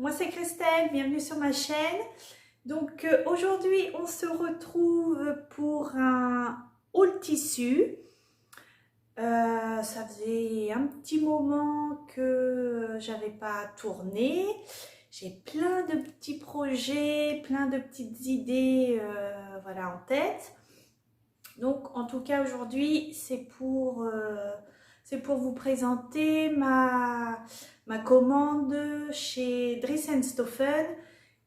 moi c'est Christelle, bienvenue sur ma chaîne. Donc aujourd'hui on se retrouve pour un haul tissu. Ça faisait un petit moment que j'avais pas tourné. J'ai plein de petits projets, plein de petites idées voilà, en tête. Donc en tout cas aujourd'hui c'est pour vous présenter ma commande chez Dries & Stoffen.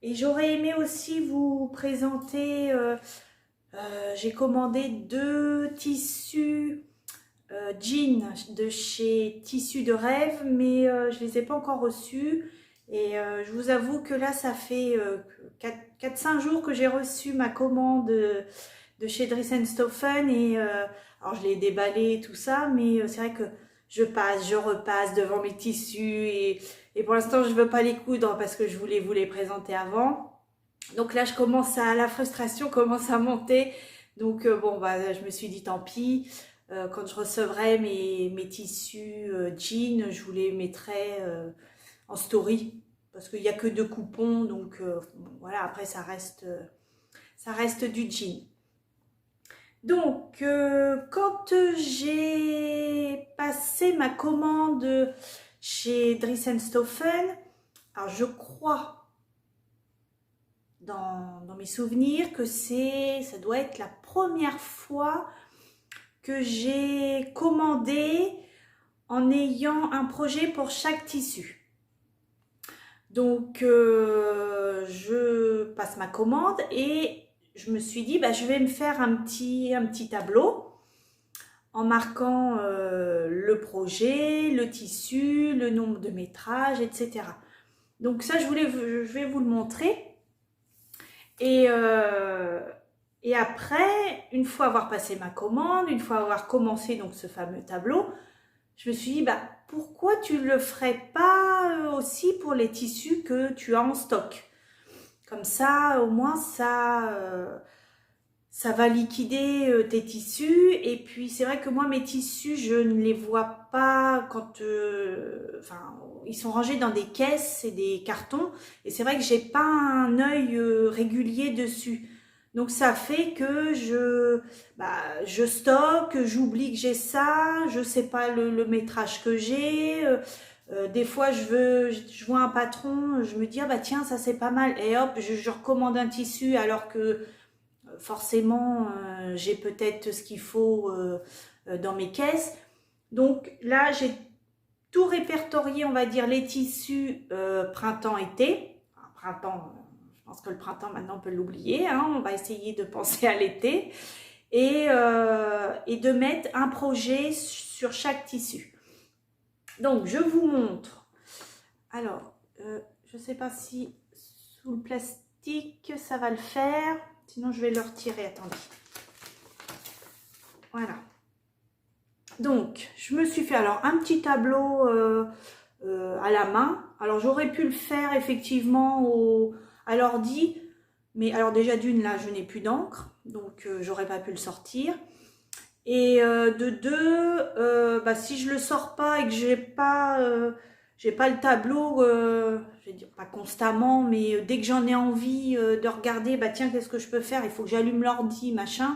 Et j'aurais aimé aussi vous présenter, j'ai commandé 2 tissus jeans de chez Tissus de Rêve, mais je les ai pas encore reçus. Et je vous avoue que là ça fait 4-5 jours que j'ai reçu ma commande de chez Dries & Stoffen. Et alors je l'ai déballé tout ça, mais c'est vrai que je passe, je repasse devant mes tissus et pour l'instant je veux pas les coudre parce que je voulais vous les présenter avant. Donc là la frustration commence à monter. Donc bon bah je me suis dit tant pis, quand je recevrai mes tissus jeans, je vous les mettrai en story parce qu'il n'y a que 2 coupons, donc bon, voilà, après ça reste du jean. Donc, quand j'ai passé ma commande chez Dries & Stoffen, alors je crois dans mes souvenirs que ça doit être la première fois que j'ai commandé en ayant un projet pour chaque tissu. Donc, je passe ma commande et je me suis dit, bah, je vais me faire un petit tableau en marquant le projet, le tissu, le nombre de métrages, etc. Donc ça, je vais vous le montrer. Et après, une fois avoir passé ma commande, une fois avoir commencé donc ce fameux tableau, je me suis dit, bah, pourquoi tu ne le ferais pas aussi pour les tissus que tu as en stock? Comme ça, au moins, ça va liquider tes tissus. Et puis, c'est vrai que moi, mes tissus, je ne les vois pas quand... enfin, ils sont rangés dans des caisses et des cartons. Et c'est vrai que j'ai pas un œil régulier dessus. Donc, ça fait que je stocke, j'oublie que j'ai ça, je sais pas le métrage que j'ai. Des fois, je vois un patron, je me dis, ah bah tiens, ça c'est pas mal. Et hop, je recommande un tissu alors que forcément, j'ai peut-être ce qu'il faut dans mes caisses. Donc là, j'ai tout répertorié, on va dire, les tissus printemps-été. Printemps, je pense que le printemps, maintenant, on peut l'oublier. Hein, on va essayer de penser à l'été. Et de mettre un projet sur chaque tissu. Donc, je vous montre. Alors, je ne sais pas si sous le plastique, ça va le faire. Sinon, je vais le retirer. Attendez. Voilà. Donc, je me suis fait alors un petit tableau à la main. Alors, j'aurais pu le faire effectivement à l'ordi. Mais alors déjà d'une, là, je n'ai plus d'encre. Donc, j'aurais pas pu le sortir. Et de deux, bah, si je le sors pas et que j'ai pas le tableau, je vais dire pas constamment, mais dès que j'en ai envie de regarder, bah tiens, qu'est-ce que je peux faire? Il faut que j'allume l'ordi, machin.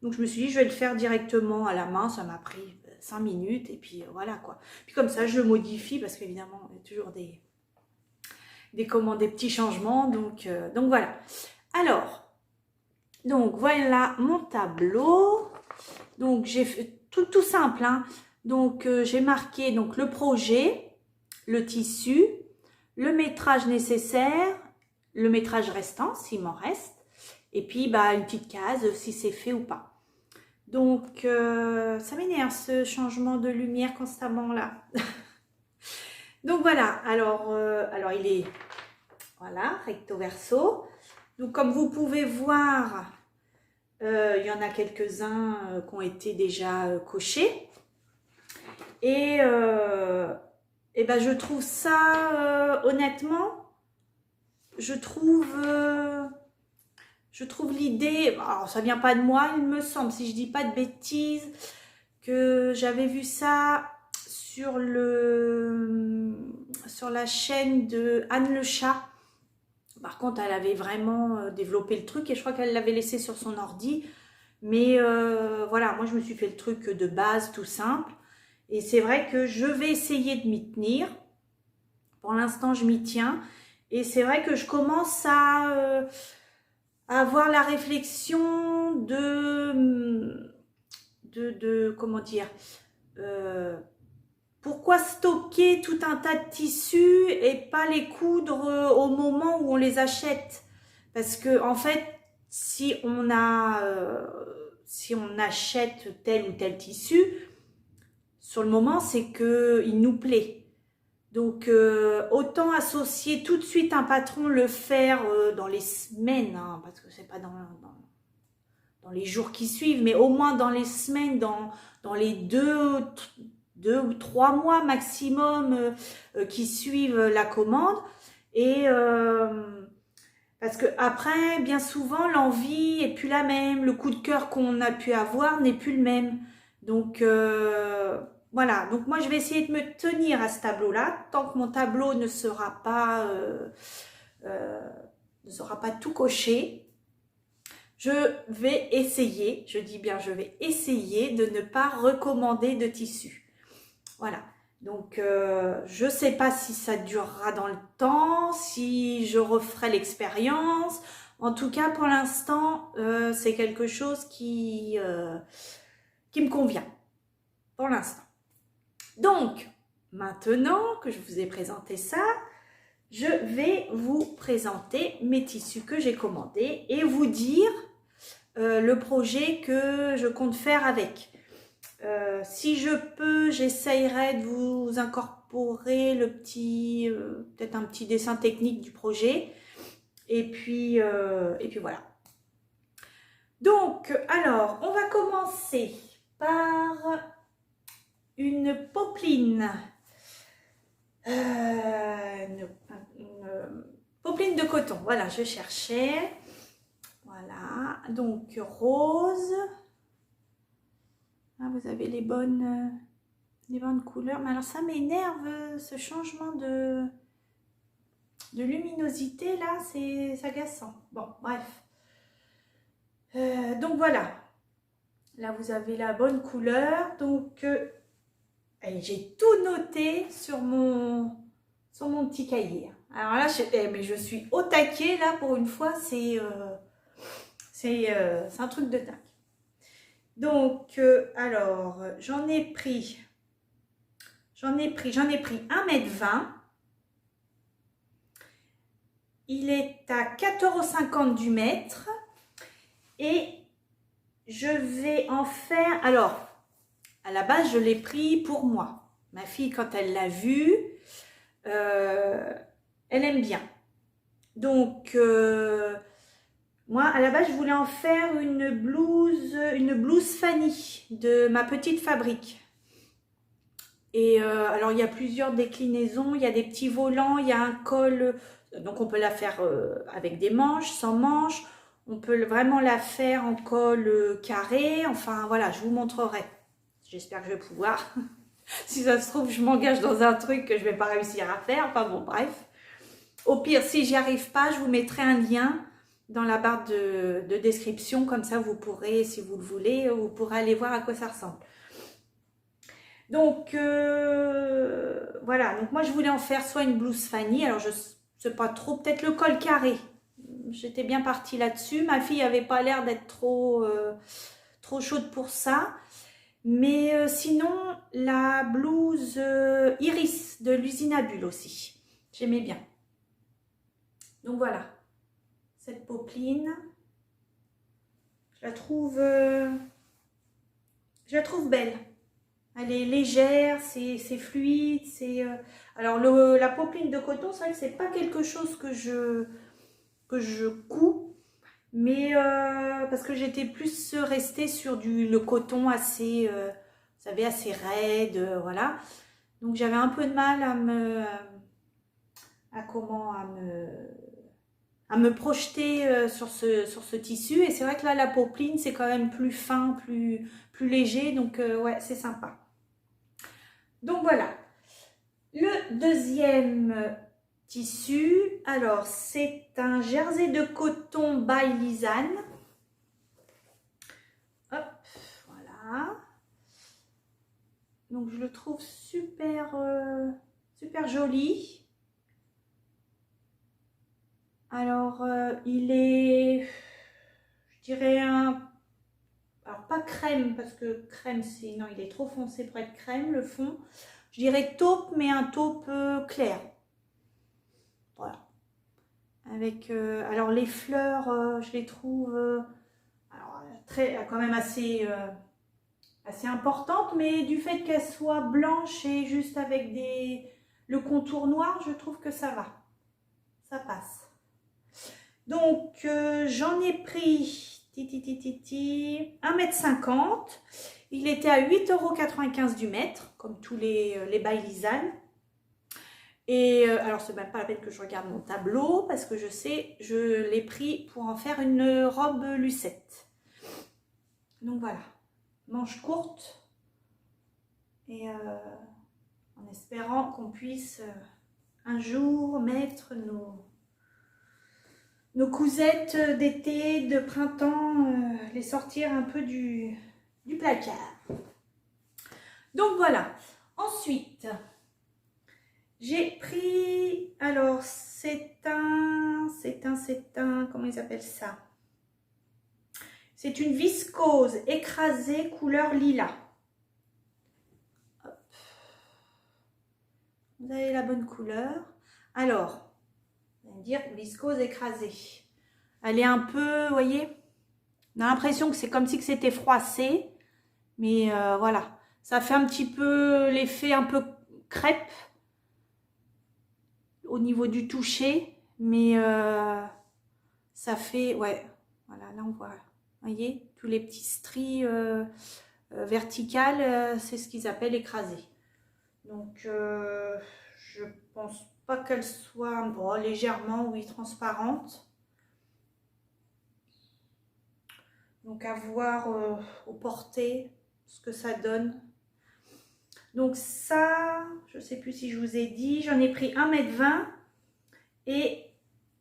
Donc je me suis dit, je vais le faire directement à la main. Ça m'a pris 5 minutes et puis voilà quoi. Puis comme ça, je le modifie parce qu'évidemment, il y a toujours des petits changements. Donc voilà. Alors, donc voilà mon tableau. Donc j'ai fait tout simple, hein. Donc j'ai marqué donc le projet, le tissu, le métrage nécessaire, le métrage restant s'il m'en reste, et puis bah une petite case si c'est fait ou pas. Donc ça m'énerve ce changement de lumière constamment là. Donc voilà, alors il est voilà recto verso. Donc comme vous pouvez voir, il y en a quelques-uns qui ont été déjà cochés. Et ben je trouve ça, honnêtement, je trouve l'idée, alors ça vient pas de moi, il me semble, si je dis pas de bêtises, que j'avais vu ça sur la chaîne de Anne Le Chat. Par contre, elle avait vraiment développé le truc et je crois qu'elle l'avait laissé sur son ordi. Mais voilà, moi je me suis fait le truc de base tout simple. Et c'est vrai que je vais essayer de m'y tenir. Pour l'instant, je m'y tiens. Et c'est vrai que je commence à avoir la réflexion comment dire, pourquoi stocker tout un tas de tissus et pas les coudre au moment où on les achète? Parce que en fait, si on achète tel ou tel tissu, sur le moment, c'est qu'il nous plaît. Donc, autant associer tout de suite un patron, le faire dans les semaines, hein, parce que c'est pas dans les jours qui suivent, mais au moins dans les semaines, dans les 2 ou 3 mois maximum qui suivent la commande. Et parce que après, bien souvent, l'envie est plus la même, le coup de cœur qu'on a pu avoir n'est plus le même. Donc voilà, donc moi je vais essayer de me tenir à ce tableau-là, tant que mon tableau ne sera pas tout coché. Je vais essayer, je dis bien je vais essayer de ne pas recommander de tissu. Voilà, donc je ne sais pas si ça durera dans le temps, si je referai l'expérience. En tout cas, pour l'instant, c'est quelque chose qui me convient, pour l'instant. Donc, maintenant que je vous ai présenté ça, je vais vous présenter mes tissus que j'ai commandés et vous dire le projet que je compte faire avec. Si je peux, j'essayerai de vous incorporer le petit, peut-être un petit dessin technique du projet. Et puis voilà. Donc, alors, on va commencer par une popeline. Une popeline de coton. Voilà, je cherchais. Voilà, donc rose. Ah, vous avez les bonnes couleurs. Mais alors ça m'énerve, ce changement de luminosité là, c'est agaçant. Bon, bref. Donc voilà. Là, vous avez la bonne couleur. Donc, j'ai tout noté sur mon petit cahier. Alors là, mais je suis au taquet là pour une fois. C'est un truc de dingue. Donc, alors, j'en ai pris 1,20 m. Il est à 4,50 € du mètre. Et je vais en faire... Alors, à la base, je l'ai pris pour moi. Ma fille, quand elle l'a vu, elle aime bien. Donc, moi, à la base, je voulais en faire une blouse Fanny de ma petite fabrique. Et alors, il y a plusieurs déclinaisons. Il y a des petits volants, il y a un col. Donc, on peut la faire avec des manches, sans manches. On peut vraiment la faire en col carré. Enfin, voilà, je vous montrerai. J'espère que je vais pouvoir. Si ça se trouve, je m'engage dans un truc que je ne vais pas réussir à faire. Enfin bon, bref. Au pire, si j'y arrive pas, je vous mettrai un lien dans la barre de description. Comme ça, vous pourrez, si vous le voulez, vous pourrez aller voir à quoi ça ressemble. Donc, voilà. Donc, moi, je voulais en faire soit une blouse Fanny. Alors, je ne sais pas trop. Peut-être le col carré. J'étais bien partie là-dessus. Ma fille n'avait pas l'air d'être trop chaude pour ça. Mais sinon, la blouse Iris de l'usine à bulles aussi. J'aimais bien. Donc voilà, cette popeline, je la trouve belle. Elle est légère, c'est fluide. Alors la popeline de coton, c'est vrai que c'est pas quelque chose que je couds. Mais parce que j'étais plus restée sur le coton assez, vous savez, assez raide, voilà. Donc j'avais un peu de mal à me projeter sur ce tissu. Et c'est vrai que là, la popeline, c'est quand même plus fin, plus léger. Donc ouais, c'est sympa. Donc voilà. Le deuxième tissu, alors c'est un jersey de coton by Lisanne. Hop, voilà. Donc je le trouve super, super joli. Alors il est, je dirais alors pas crème parce que crème c'est, non il est trop foncé pour être crème le fond. Je dirais taupe mais un taupe clair. Voilà. Avec, alors les fleurs, je les trouve alors, quand même assez importantes, mais du fait qu'elles soient blanches et juste avec le contour noir, je trouve que ça va, ça passe. Donc j'en ai pris 1,50 m. Il était à 8,95 € du mètre, comme tous les by Lisanne. Et alors, c'est même pas la peine que je regarde mon tableau parce que je sais, je l'ai pris pour en faire une robe lucette. Donc voilà, manche courte et en espérant qu'on puisse un jour mettre nos cousettes d'été, de printemps, les sortir un peu du placard. Donc voilà, ensuite... J'ai pris, alors c'est un, comment ils appellent ça? C'est une viscose écrasée couleur lilas. Hop. Vous avez la bonne couleur. Alors, on va dire viscose écrasée. Elle est un peu, vous voyez, on a l'impression que c'est comme si c'était froissé. Mais voilà, ça fait un petit peu l'effet un peu crêpe au niveau du toucher, mais ça fait, ouais, voilà, là on voit, vous voyez, tous les petits stries verticales, c'est ce qu'ils appellent écrasés. Donc je pense pas qu'elle soit, bon, légèrement, oui, transparente. Donc à voir au porté ce que ça donne. Donc ça, je ne sais plus si je vous ai dit, j'en ai pris 1,20 m et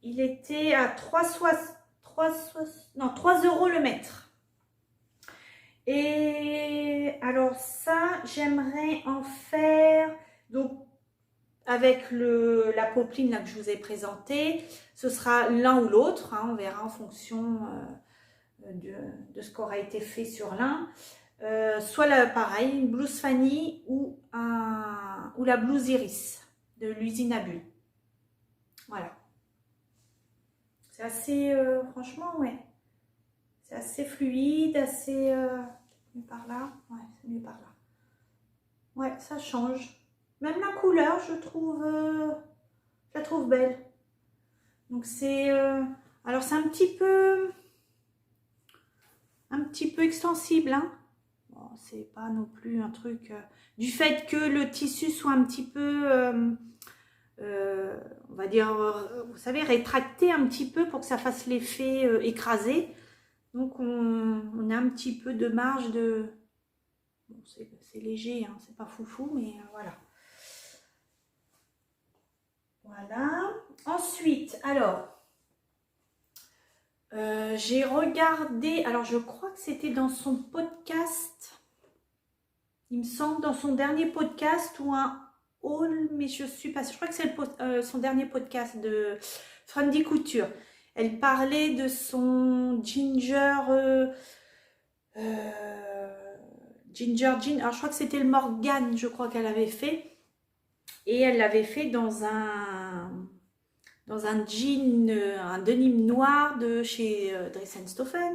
il était à 3 € le mètre. Et alors ça, j'aimerais en faire, donc avec la popeline là, que je vous ai présentée, ce sera l'un ou l'autre, hein, on verra en fonction de ce qui aura été fait sur l'un. Soit là, pareil, une blouse Fanny ou la blouse Iris de l'usine à bulles. Voilà. C'est assez, franchement, ouais. C'est assez fluide, assez... mieux par là. Ouais, c'est mieux par là. Ouais, ça change. Même la couleur, je la trouve belle. Donc c'est... alors c'est un petit peu extensible, hein. Bon, c'est pas non plus un truc... du fait que le tissu soit un petit peu... on va dire, vous savez, rétracté un petit peu pour que ça fasse l'effet écrasé. Donc on a un petit peu de marge de... Bon, c'est léger, hein, c'est pas foufou, mais voilà. Voilà. Ensuite, alors, j'ai regardé, alors je crois que c'était dans son podcast, il me semble, dans son dernier podcast ou un haul, mais je suis pas sûre, je crois que c'est son dernier podcast de Friendly Couture. Elle parlait de son ginger jean, alors je crois que c'était le Morgane, je crois qu'elle avait fait, et elle l'avait fait dans un jean, un denim noir de chez Dress & Stophen.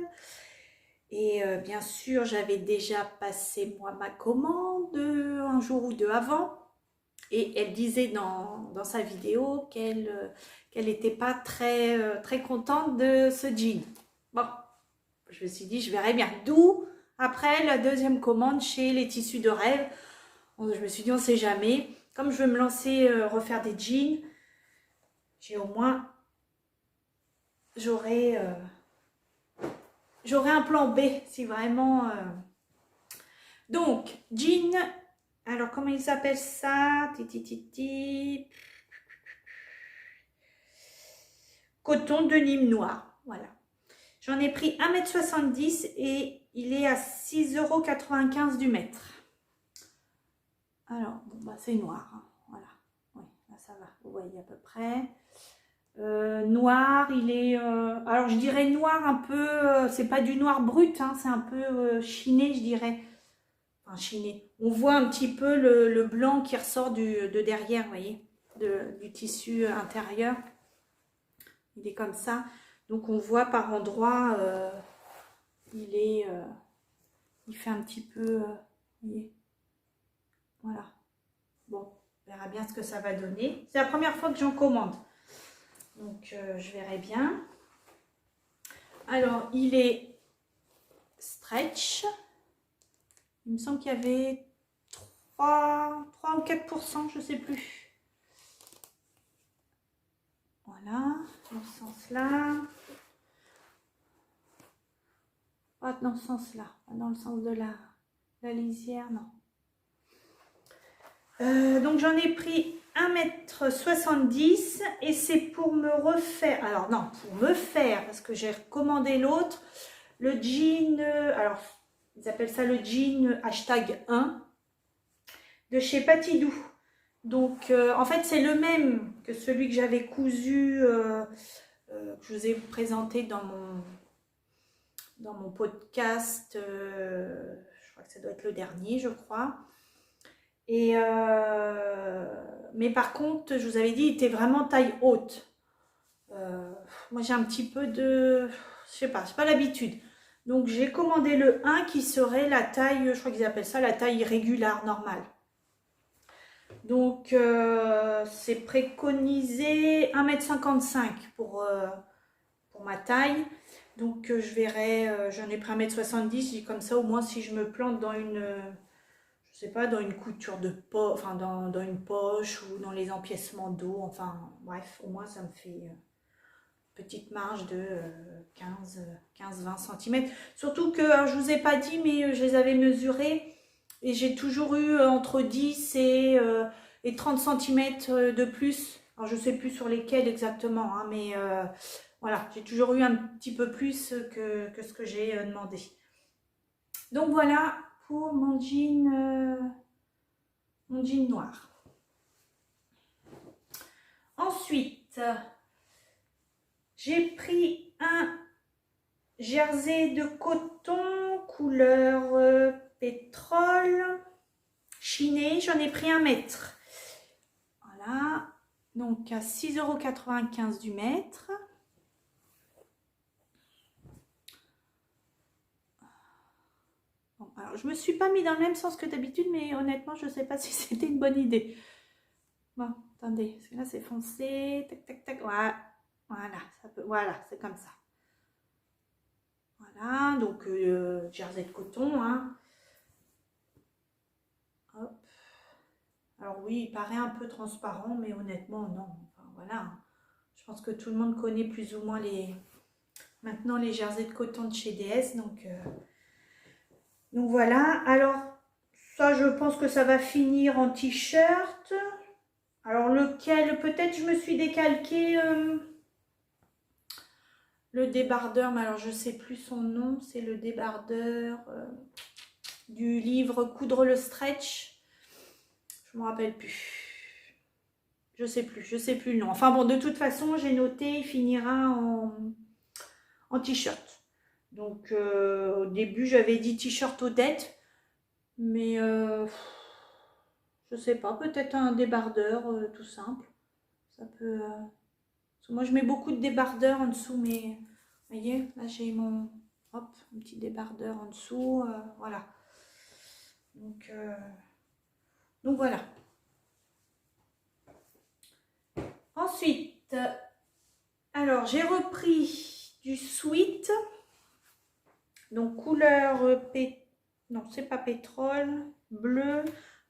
Et bien sûr, j'avais déjà passé moi ma commande un jour ou deux avant. Et elle disait dans sa vidéo qu'elle n'était pas très contente de ce jean. Bon, je me suis dit, je verrai bien. D'où, après la deuxième commande chez les tissus de rêve, je me suis dit, on ne sait jamais. Comme je veux me lancer, refaire des jeans, j'ai au moins, j'aurai un plan B si vraiment... Donc, jean Alors, comment ils appellent ça? Titi. Coton de Nîmes noir. Voilà. J'en ai pris 1,70 m et il est à 6,95 € du mètre. Alors, bon, bah, c'est noir. Hein. Voilà. Oui, là, ça va. Vous voyez à peu près. Noir, il est... alors, je dirais noir un peu... c'est pas du noir brut, hein, c'est un peu chiné, je dirais. Enfin, chiné. On voit un petit peu le blanc qui ressort de derrière, vous voyez, du tissu intérieur. Il est comme ça. Donc, on voit par endroits, il fait un petit peu... vous voyez. Voilà. Bon, on verra bien ce que ça va donner. C'est la première fois que j'en commande. Donc, je verrai bien. Alors, il est stretch. Il me semble qu'il y avait 3 ou 4%, je ne sais plus. Voilà, dans ce sens-là. Pas dans ce sens-là, pas dans le sens de la lisière, non. Donc, j'en ai pris 1,70 m et c'est pour me refaire, alors non, pour me faire, parce que j'ai recommandé l'autre, le jean, alors ils appellent ça le jean #1 de chez Patidou. Donc en fait c'est le même que celui que j'avais cousu, que je vous ai présenté dans mon podcast, je crois que ça doit être le dernier, je crois. Et mais par contre, je vous avais dit, il était vraiment taille haute. Moi, j'ai un petit peu de... Je sais pas, c'est pas l'habitude. Donc, j'ai commandé le 1 qui serait la taille, je crois qu'ils appellent ça la taille régulière, normale. Donc, c'est préconisé 1,55 m pour ma taille. Donc, je verrai, j'en ai pris 1,70 m, comme ça, au moins, si je me plante dans une... je sais pas, dans une couture de poche, enfin dans une poche ou dans les empiècements d'eau, enfin bref, au moins ça me fait une petite marge de 15-20 cm. Surtout que, alors, je vous ai pas dit, mais je les avais mesurés et j'ai toujours eu entre 10 et 30 cm de plus. Alors je sais plus sur lesquels exactement, hein, mais voilà, j'ai toujours eu un petit peu plus que ce que j'ai demandé. Donc voilà pour mon jean noir. Ensuite, j'ai pris un jersey de coton couleur pétrole chiné. J'en ai pris 1 mètre. Voilà, donc à 6,95 € du mètre. Bon, alors, je me suis pas mis dans le même sens que d'habitude, mais honnêtement, je ne sais pas si c'était une bonne idée. Bon, attendez, parce que là c'est foncé, tac tac tac, voilà, voilà, c'est comme ça. Voilà, donc jersey de coton, hein. Hop. Alors oui, il paraît un peu transparent, mais honnêtement non. Enfin, voilà, je pense que tout le monde connaît plus ou moins maintenant les jerseys de coton de chez DS, donc voilà. Alors ça, je pense que ça va finir en t-shirt. Alors lequel, peut-être je me suis décalqué le débardeur, mais alors je sais plus son nom, c'est le débardeur du livre Coudre le stretch. Je me rappelle plus. Je sais plus le nom. Enfin bon, de toute façon, j'ai noté, il finira en t-shirt. Donc au début, j'avais dit t-shirt Odette, mais je sais pas, peut-être un débardeur tout simple. Ça peut... moi, je mets beaucoup de débardeurs en dessous, mais vous voyez, là, j'ai mon... Hop, un petit débardeur en dessous, voilà. Donc voilà. Ensuite, alors, j'ai repris du sweat. Donc, couleur... non, c'est pas pétrole, bleu.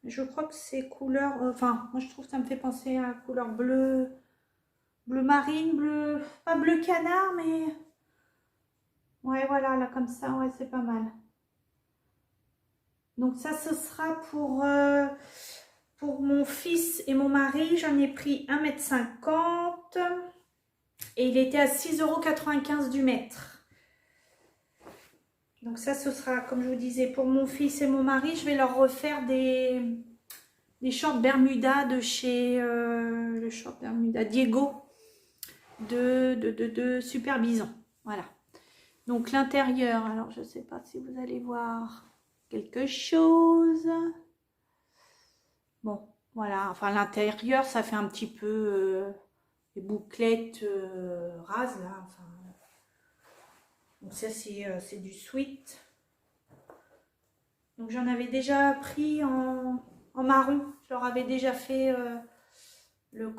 Je crois que c'est couleur... enfin, moi, je trouve que ça me fait penser à couleur bleu... bleu marine, bleu... pas bleu canard, mais... ouais, voilà, là, comme ça, ouais, c'est pas mal. Donc ça, ce sera pour mon fils et mon mari. J'en ai pris 1,50 m et il était à 6,95 € du mètre. Donc ça, ce sera, comme je vous disais, pour mon fils et mon mari. Je vais leur refaire des shorts Bermuda de chez le short Bermuda Diego de Super Bison. Voilà. Donc l'intérieur, alors je ne sais pas si vous allez voir quelque chose. Bon, voilà. Enfin, l'intérieur, ça fait un petit peu les bouclettes rases, là. Enfin, donc ça, c'est du sweat. Donc j'en avais déjà pris en marron. Je leur avais déjà fait le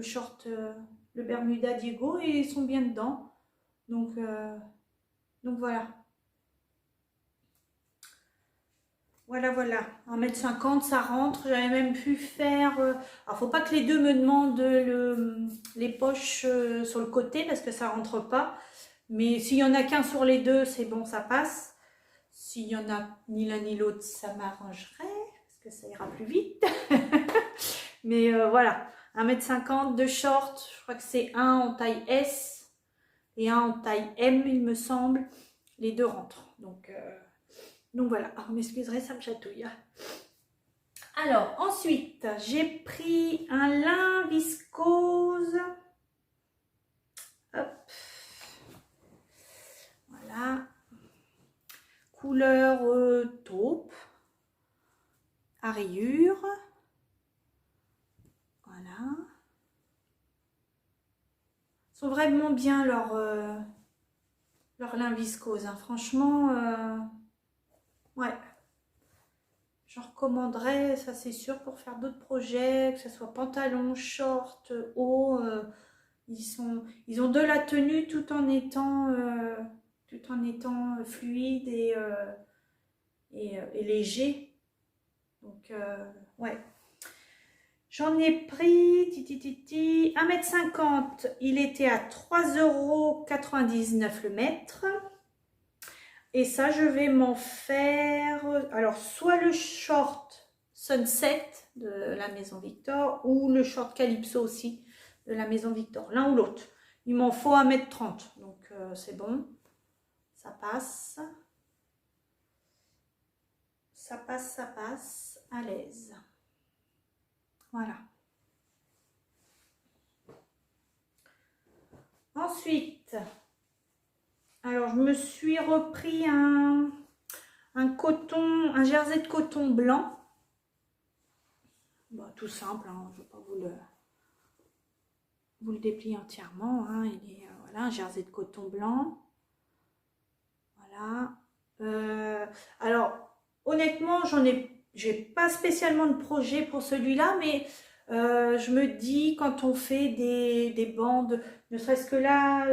short, le Bermuda Diego, et ils sont bien dedans. Donc voilà. Voilà. 1,50 m, ça rentre. J'avais même pu faire... alors, faut pas que les deux me demandent les poches sur le côté parce que ça rentre pas. Mais s'il y en a qu'un sur les deux, c'est bon, ça passe. S'il y en a ni l'un ni l'autre, ça m'arrangerait parce que ça ira plus vite. Mais voilà, 1,50 m de short. Je crois que c'est un en taille S et un en taille M, il me semble. Les deux rentrent. Donc voilà, vous m'excuserez, ça me chatouille. Alors, ensuite, j'ai pris un lin viscose. Hop. Voilà. Couleur taupe. À rayures. Voilà. Ils sont vraiment bien leur lin viscose. Hein. Franchement, ouais. Je recommanderais, ça c'est sûr, pour faire d'autres projets, que ce soit pantalon, short, haut. Ils ont de la tenue tout en étant fluide et léger. Donc, ouais. J'en ai pris 1,50 m. Il était à 3,99 € le mètre. Et ça, je vais m'en faire, alors, soit le short Sunset de la Maison Victor ou le short Calypso aussi de la Maison Victor, l'un ou l'autre. Il m'en faut 1,30 m, donc c'est bon, ça passe. Ça passe à l'aise. Voilà. Ensuite... alors, je me suis repris un jersey de coton blanc. Bon, tout simple, hein, je ne vais pas vous le déplier entièrement. Hein, il est, voilà, un jersey de coton blanc. Voilà. Alors, honnêtement, j'ai pas spécialement de projet pour celui-là, mais je me dis, quand on fait des bandes, ne serait-ce que là...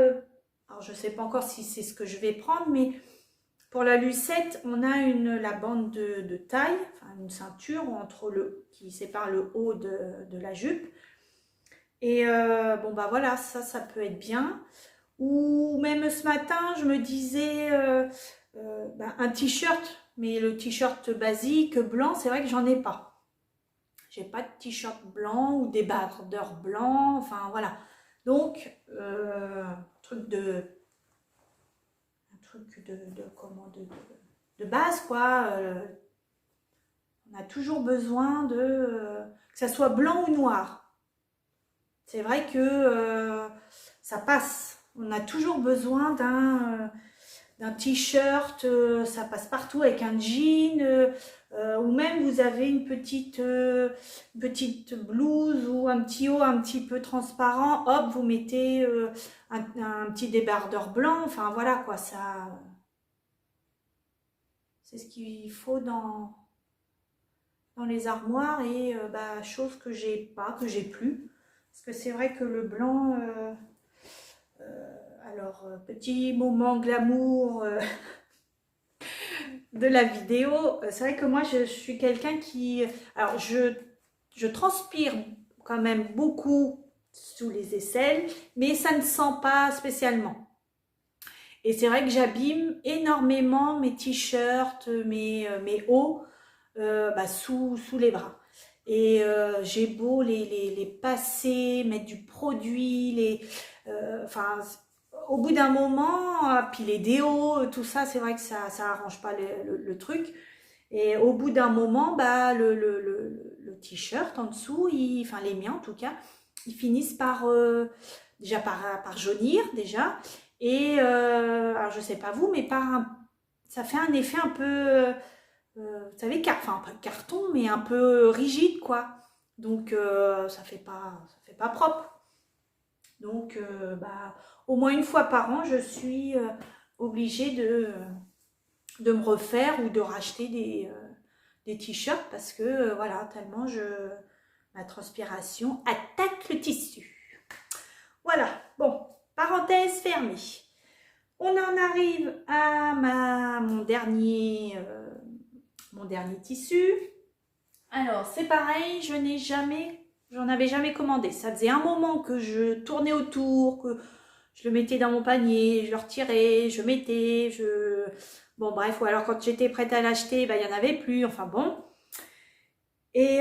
alors, je ne sais pas encore si c'est ce que je vais prendre, mais pour la lucette, on a la bande de taille, enfin une ceinture qui sépare le haut de la jupe. Et bon, bah voilà, ça peut être bien. Ou même ce matin, je me disais un t-shirt, mais le t-shirt basique, blanc, c'est vrai que j'en ai pas. J'ai pas de t-shirt blanc ou des débardeur blanc, enfin voilà. Donc, truc de base, quoi. On a toujours besoin que ça soit blanc ou noir. C'est vrai que ça passe. On a toujours besoin d'un t-shirt, ça passe partout avec un jean, ou même vous avez une petite blouse ou un petit haut un petit peu transparent, hop, vous mettez un petit débardeur blanc, enfin voilà quoi, ça c'est ce qu'il faut dans les armoires, et chose que j'ai plus, parce que c'est vrai que le blanc, alors petit moment glamour de la vidéo, c'est vrai que moi je suis quelqu'un qui, alors je transpire quand même beaucoup sous les aisselles, mais ça ne sent pas spécialement. Et c'est vrai que j'abîme énormément mes t-shirts, mes hauts sous les bras. Et j'ai beau les passer, mettre du produit, enfin, au bout d'un moment, puis les déos, tout ça, c'est vrai que ça arrange pas le truc. Et au bout d'un moment, le t-shirt en dessous, enfin les miens en tout cas, ils finissent par déjà par jaunir déjà. Et alors je sais pas vous, mais ça fait un effet un peu, vous savez, enfin pas carton, mais un peu rigide quoi. Donc ça fait pas propre. Donc au moins une fois par an, je suis obligée de me refaire ou de racheter des t-shirts parce que voilà, tellement ma transpiration attaque le tissu. Voilà, bon, parenthèse fermée. On en arrive à mon dernier tissu. Alors, c'est pareil, j'en avais jamais commandé. Ça faisait un moment que je tournais autour, que je le mettais dans mon panier, je le retirais, je mettais, Bon, bref, ou alors quand j'étais prête à l'acheter, il n'y en avait plus, enfin bon. Et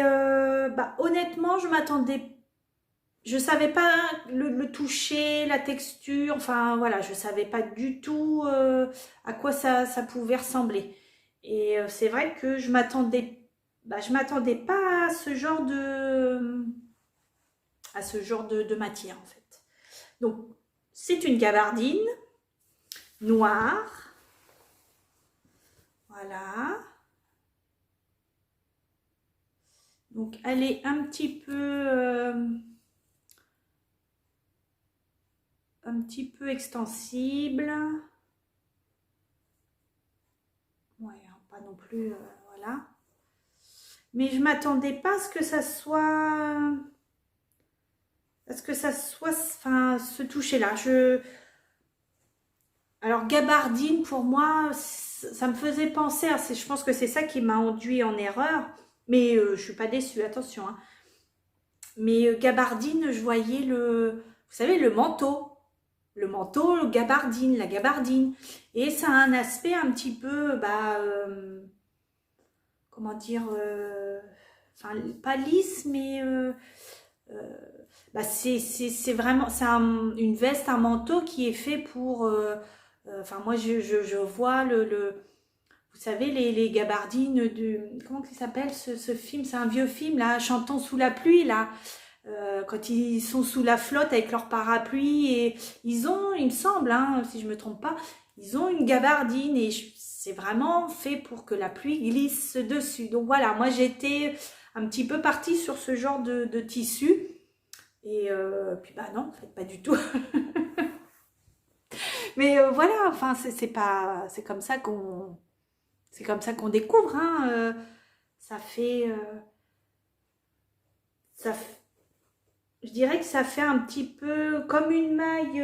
honnêtement, je savais pas le toucher, la texture, enfin voilà, je savais pas du tout à quoi ça pouvait ressembler. Et c'est vrai que je m'attendais pas à ce genre de matière en fait. Donc c'est une gabardine noire, voilà. Donc elle est un petit peu extensible. Ouais, pas non plus, voilà. Mais je m'attendais pas à ce que ça soit, enfin, ce toucher-là. Alors gabardine pour moi, ça me faisait penser, je pense que c'est ça qui m'a induit en erreur. Mais je suis pas déçue, attention. Hein. Mais gabardine, je voyais vous savez, le manteau, le gabardine, la gabardine. Et ça a un aspect un petit peu, comment dire, enfin, pas lisse, mais c'est vraiment, une veste, un manteau qui est fait pour, enfin, moi, je vois vous savez, les gabardines comment il s'appelle ce film? C'est un vieux film, là, Chantons sous la pluie, là. Quand ils sont sous la flotte avec leur parapluie et ils ont, il me semble, hein, si je me trompe pas, ils ont une gabardine et c'est vraiment fait pour que la pluie glisse dessus. Donc voilà, moi j'étais un petit peu partie sur ce genre de tissu et puis non, en fait pas du tout. Mais voilà, enfin c'est comme ça qu'on découvre, hein. Ça fait je dirais que ça fait un petit peu comme une maille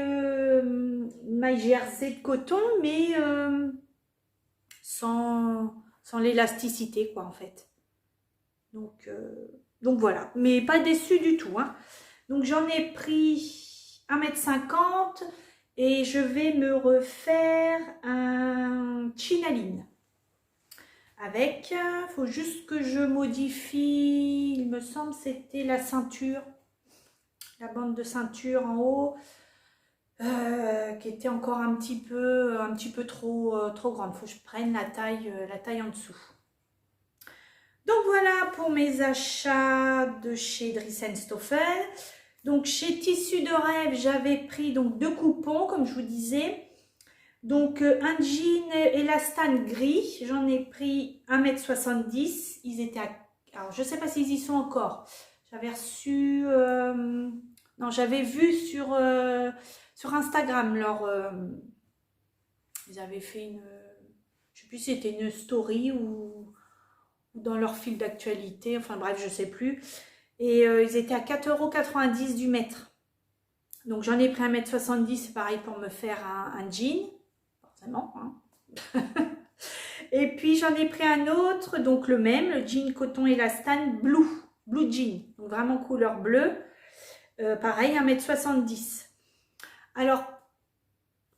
jersey de coton, mais sans l'élasticité, quoi, en fait. Donc voilà, mais pas déçue du tout. Hein. Donc j'en ai pris 1,50 m et je vais me refaire un chinaline. Avec, il faut juste que je modifie, il me semble c'était la ceinture. La bande de ceinture en haut qui était encore un petit peu trop grande. Il faut que je prenne la taille en dessous. Donc voilà pour mes achats de chez Dries & Stoffel. Donc chez Tissus de Rêve, j'avais pris donc 2 coupons comme je vous disais. Donc un jean élastane gris, j'en ai pris 1,70 m. Ils étaient alors je ne sais pas s'ils y sont encore. J'avais reçu non, j'avais vu sur Instagram ils avaient fait je sais plus si c'était une story ou dans leur fil d'actualité, enfin bref, je sais plus. Et ils étaient à 4,90 € du mètre. Donc j'en ai pris 1,70 m, c'est pareil pour me faire un jean, forcément. Hein. Et puis j'en ai pris un autre, donc le même, le jean coton élastane blue jean, donc vraiment couleur bleue. Pareil, 1,70 m. Alors,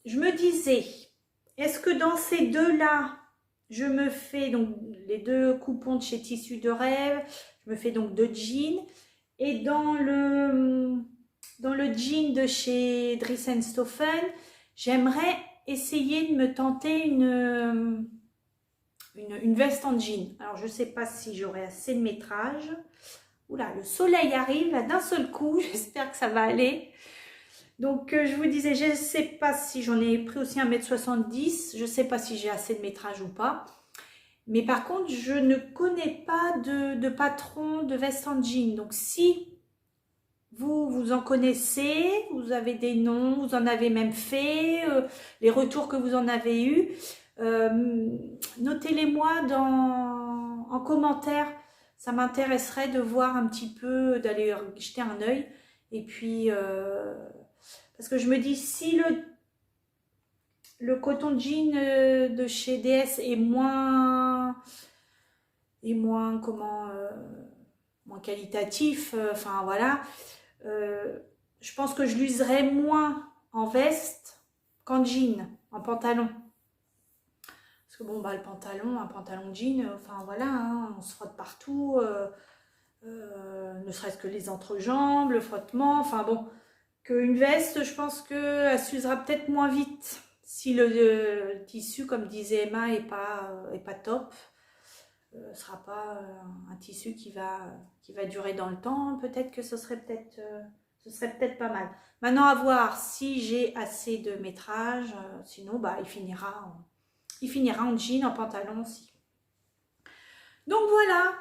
je me disais, Est-ce que dans ces deux-là, je me fais donc les deux coupons de chez Tissus de Rêve, je me fais donc deux jeans. Et dans le jean de chez Dries & Stoffen, j'aimerais essayer de me tenter une veste en jean. Alors, je ne sais pas si j'aurai assez de métrage. Oula, le soleil arrive là d'un seul coup. J'espère que ça va aller. Donc, je vous disais, je ne sais pas si j'en ai pris aussi 1,70 m. Je ne sais pas si j'ai assez de métrage ou pas. Mais par contre, je ne connais pas de patron de veste en jean. Donc, si vous en connaissez, vous avez des noms, vous en avez même fait, les retours que vous en avez eus, notez-les-moi en commentaire. Ça m'intéresserait de voir un petit peu, d'aller jeter un œil. Et puis, parce que je me dis, si le coton jean de chez DS est moins moins qualitatif, enfin voilà, je pense que je l'userais moins en veste qu'en jean, en pantalon. Parce que bon, bah le pantalon, un pantalon jean, enfin voilà, hein, on se frotte partout, ne serait-ce que les entrejambes, le frottement, enfin bon, qu'une veste, je pense qu'elle s'usera peut-être moins vite si le tissu, comme disait Emma, est pas top. Sera pas un tissu qui va durer dans le temps. Peut-être que ce serait peut-être pas mal. Maintenant, à voir si j'ai assez de métrage. Sinon, bah, il finira en jean, en pantalon aussi. Donc voilà,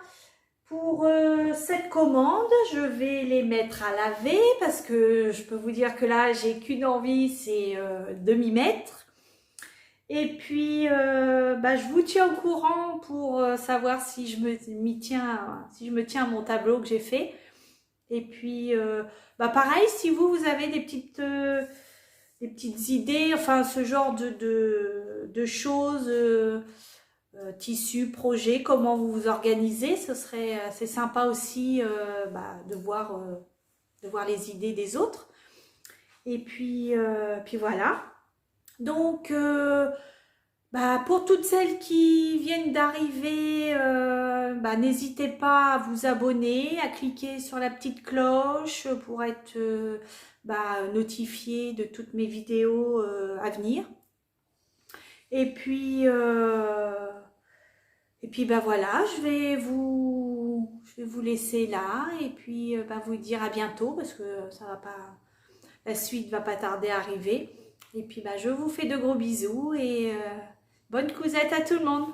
pour cette commande, je vais les mettre à laver parce que je peux vous dire que là, j'ai qu'une envie, c'est de m'y mettre. Et puis, bah, je vous tiens au courant pour savoir si je me tiens à mon tableau que j'ai fait. Et puis, bah, pareil, si vous avez des petites idées, enfin, ce genre de choses, tissus, projets, comment vous vous organisez, ce serait assez sympa aussi bah, de voir les idées des autres. Et puis voilà. Donc, bah, pour toutes celles qui viennent d'arriver, bah, n'hésitez pas à vous abonner, à cliquer sur la petite cloche pour être bah, notifié de toutes mes vidéos à venir. Et puis bah, voilà, je vais vous laisser là et puis bah, vous dire à bientôt parce que la suite va pas tarder à arriver. Et puis bah, je vous fais de gros bisous et bonne cousette à tout le monde.